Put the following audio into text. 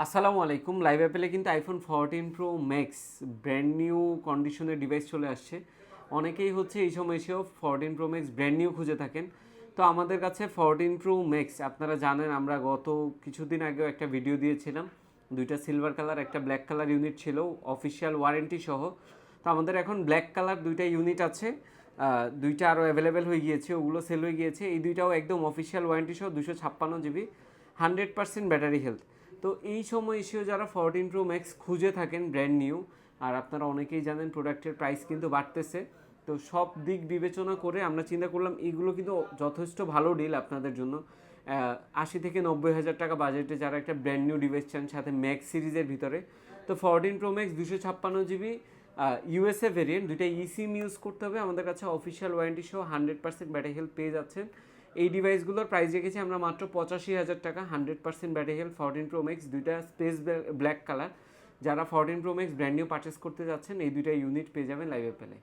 আসসালামু আলাইকুম। লাইভ অ্যাপেলে কিন্তু iPhone 14 Pro Max brand new কন্ডিশনের ডিভাইস চলে আসছে। অনেকেই হচ্ছে এই সময় এসেও 14 Pro Max ব্র্যান্ড নিউ খুঁজে থাকেন। তো আমাদের কাছে 14 Pro Max আপনারা জানেন, আমরা গত কিছুদিন আগেও একটা ভিডিও দিয়েছিলাম। দুইটা সিলভার কালার একটা ব্ল্যাক কালার ইউনিট ছিল অফিসিয়াল ওয়ারেন্টি সহ। তো আমাদের এখন ব্ল্যাক কালার দুইটা ইউনিট আছে, দুইটা আরও অ্যাভেলেবেল হয়ে গিয়েছে, ওগুলো সেল হয়ে গিয়েছে। এই দুইটাও একদম অফিসিয়াল ওয়ারেন্টি সহ 256 GB, 100% ব্যাটারি হেলথ। তো এই সময় এসেও যারা 14 Pro Max খুঁজে থাকেন ব্র্যান্ড নিউ, আর আপনারা অনেকেই জানেন প্রোডাক্টের প্রাইস কিন্তু বাড়তেছে। তো সব দিক বিবেচনা করে আমরা চিন্তা করলাম এইগুলো কিন্তু যথেষ্ট ভালো ডিল আপনাদের জন্য। 80 থেকে 90 হাজার টাকা বাজেটে যারা একটা ব্র্যান্ড নিউ ডিভাইস চান, সাথে ম্যাক্স সিরিজের ভিতরে, তো 14 Pro Max 256 GB USA variant, দুইটা ইসিম ইউজ করতে হবে। আমাদের কাছে অফিসিয়াল ওয়ারেন্টি সহ 100% ব্যাটারি হেলথ পেয়ে যাচ্ছেন। এই ডিভাইসগুলোর প্রাইস রেখেছি আমরা মাত্র 85 হাজার টাকা। 100% ব্যাটারি হেলথ 14 Pro Max, দুইটা স্পেস ব্ল্যাক কালার। যারা 14 Pro Max brand new purchase করতে যাচ্ছেন এই দুইটা ইউনিট পেয়ে যাবেন লাইভ অ্যাপেলে।